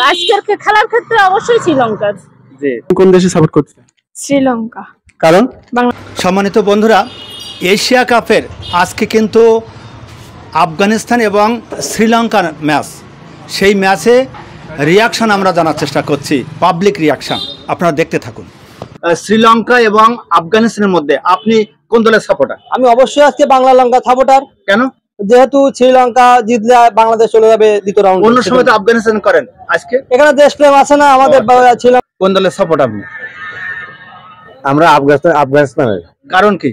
আজকের খেলার ক্ষেত্রে অবশ্যই শ্রীলঙ্কার। জি, কোন দেশে সাপোর্ট করছেন? শ্রীলঙ্কা। কারণ? সম্মানিত বন্ধুরা, এশিয়া কাপের আজকে কিন্তু আফগানিস্তান এবং শ্রীলঙ্কার ম্যাচ, সেই ম্যাচে রিয়াকশন আমরা জানার চেষ্টা করছি, পাবলিক রিয়াকশন। আপনারা দেখতে থাকুন। শ্রীলঙ্কা এবং আফগানিস্তানের মধ্যে আপনি কোন দলের সাপোর্টার? আমি অবশ্যই আজকে বাংলা লঙ্কা সাপোর্টার। কেন? যেহেতু শ্রীলঙ্কা জিতলে বাংলাদেশ চলে যাবে দ্বিতীয় রাউন্ডে। অন্য সময় তো আফগানিস্তান করেন, আজকে এখানে দেশপ্রেম আছে না আমাদের ছিল। কোন দলের সাপোর্ট আপনি? আমরা আফগানিস্তানের। কারণ কি?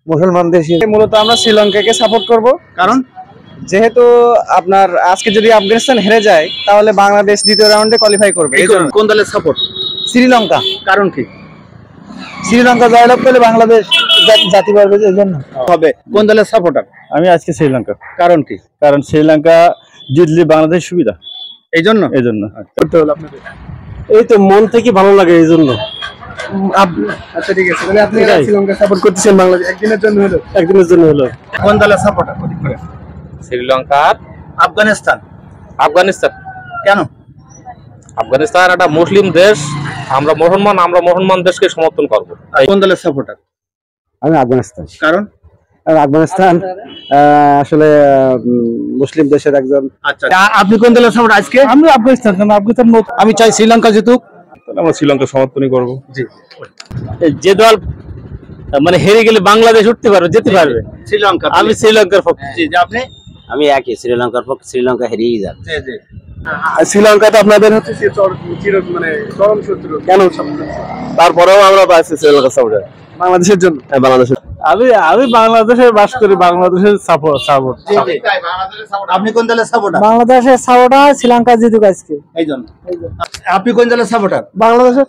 মুসলমান দেশ। মূলত আমরা শ্রীলঙ্কাকে সাপোর্ট করব, কারণ যেহেতু আপনার আজকে যদি আফগানিস্তান হেরে যায় তাহলে বাংলাদেশ দ্বিতীয় রাউন্ডে কোয়ালিফাই করবে। এই জন্য। কোন দলের সাপোর্ট? শ্রীলঙ্কা। কারণ কি? শ্রীলঙ্কা জয়লাভ করলে বাংলাদেশ জাতি পারবে, এই জন্য হবে। কোন দলের সাপোর্টার? আমি আজকে শ্রীলঙ্কা। কারণ কি? কারণ শ্রীলঙ্কা জিতলে বাংলাদেশ সুবিধা, এই জন্য। করতে হলো আপনাদের। এই তো মন থেকে ভালো লাগে, এই জন্য। আচ্ছা, ঠিক আছে। তাহলে আপনি শ্রীলঙ্কা সাপোর্ট করতেছেন, বাংলাদেশ একদিনের জন্য হলো। কোন দলের সাপোর্টার? শ্রীলঙ্কা। আফগানিস্তান। আফগানিস্তান। কেন? আফগানিস্তান একটা মুসলিম দেশ, আমরা মুসলমান দেশকে সমর্থন করব। কোন দলের সাপোর্টার? আমি আফগানিস্তান। কারণ? আফগানিস্তান আসলে মুসলিম দেশের একজন। আচ্ছা, আপনি কোন দলের সাপোর্টার আজকে? আমি আফগানিস্তান। আমি চাই শ্রীলঙ্কা জিতুক। আমরা শ্রীলঙ্কা সমর্থনই করব। জি। যে দল মানে হেরে গেলে বাংলাদেশ উঠতে পারবে, যেতে পারবে। শ্রীলঙ্কা। আমি শ্রীলঙ্কার পক্ষে। জি, আপনি? আমি একই শ্রীলঙ্কার পক্ষে, শ্রীলঙ্কা হেরিয়ে যাবে। জি জি। শ্রীলঙ্কা তো আপনাদের হচ্ছে চরম শত্রু, কেন? তারপরেও আমরা পাচ্ছি শ্রীলঙ্কা সাপোর্টার বাংলাদেশের জন্য। বাংলাদেশের আমি বাংলাদেশে বাস করি, বাংলাদেশের সাপোর্ট। আপনি কোন দলের সাপোর্টার? বাংলাদেশের সাপোর্টার, শ্রীলঙ্কা জিতুক আজকে, এই জন্য। আপনি কোন দলের সাপোর্টার? বাংলাদেশের।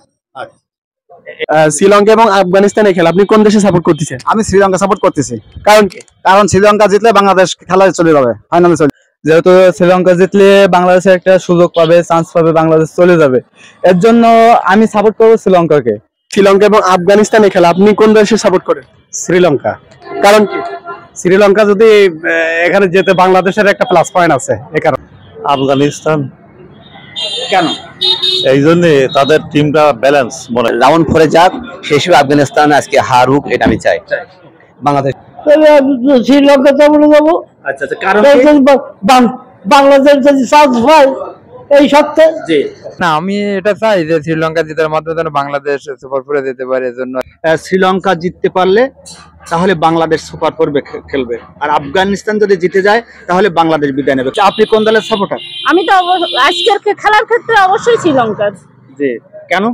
শ্রীলঙ্কা এবং আফগানিস্তানের খেলা, আপনি কোন দেশে সাপোর্ট করতেছেন? আমি শ্রীলঙ্কা সাপোর্ট করতেছি। কারণ কি? কারণ শ্রীলঙ্কা জিতলে বাংলাদেশ খেলায় চলে যাবে, ফাইনালে চলে। যেহেতু শ্রীলঙ্কা জিতলে বাংলাদেশের একটা সুযোগ পাবে, চান্স পাবে, বাংলাদেশ চলে যাবে, এর জন্য আমি সাপোর্ট করবো শ্রীলঙ্কাকে। শ্রীলঙ্কা এবং আফগানিস্তানের খেলা, আপনি কোন দেশে সাপোর্ট করেন? শ্রীলঙ্কা। কারণ কি? শ্রীলঙ্কা যদি এখানে যেতে বাংলাদেশের একটা প্লাস পয়েন্ট আছে, এই কারণে। আফগানিস্তান। কেন? এই জন্য তাদের টিমটা ব্যালেন্স মনে হয়। রাউন্ড 4 যাক, সেই হিসেবে আফগানিস্তান আজকে হারুক, এটা আমি চাই। বাংলাদেশ শ্রীলঙ্কা বলে যাবো। আচ্ছা আচ্ছা, কারণ বাংলাদেশ যদি চান্স পায় এই সত্ত্বে। জি না, আমি এটা চাই যে শ্রীলঙ্কা জেতার মাধ্যমে যেন বাংলাদেশ সুপার ফোরে যেতে পারে, এজন্য। শ্রীলঙ্কা জিততে পারলে তাহলে বাংলাদেশ সুপার ফোর খেলবে, আর আফগানিস্তান যদি জিতে যায় তাহলে বাংলাদেশ বিদায় নেবে। আপনি কোন দলের সাপোর্টার? আমি তো আজকের খেলার ক্ষেত্রে অবশ্যই শ্রীলঙ্কার। জি। কেন?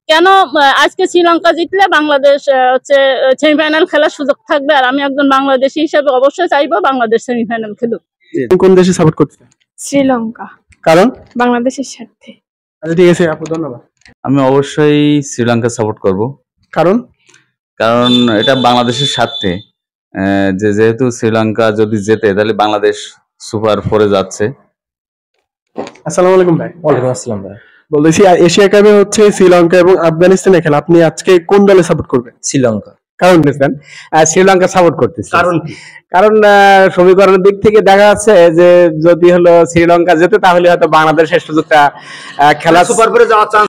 কেন? আজকে শ্রীলঙ্কা জিতলে বাংলাদেশ হচ্ছে সেমিফাইনাল খেলার সুযোগ থাকবে, আর আমি একজন বাংলাদেশী হিসেবে অবশ্যই চাইবো বাংলাদেশ সেমিফাইনাল খেলুক। কোন দেশে সাপোর্ট করছেন? শ্রীলঙ্কা। কারণ? বাংলাদেশের স্বার্থে। আচ্ছা, ঠিক আছে আপু, ধন্যবাদ। আমি অবশ্যই শ্রীলঙ্কা সাপোর্ট করব। কারণ? কারণ এটা বাংলাদেশের স্বার্থে, যেহেতু শ্রীলঙ্কা যদি জেতে তাহলে বাংলাদেশ সুপার ফোরে যাচ্ছে। আসসালামু আলাইকুম ভাই। ওয়ালাইকুম আসসালাম ভাই। বলতেছি এশিয়া কাপে হচ্ছে শ্রীলঙ্কা এবং আফগানিস্তানের খেলা, আপনি আজকে কোন দলে সাপোর্ট করবেন? শ্রীলঙ্কা। কারণ দেখছেন শ্রীলঙ্কা সাপোর্ট করতেছি। কারণ কি? কারণ সমীকরণের দিক থেকে দেখা যাচ্ছে যে যদি হলো শ্রীলঙ্কা যেতে তাহলে হয়তো বাংলাদেশের সুযোগটা খেলা সুপার ফোরে যাওয়ার চান্স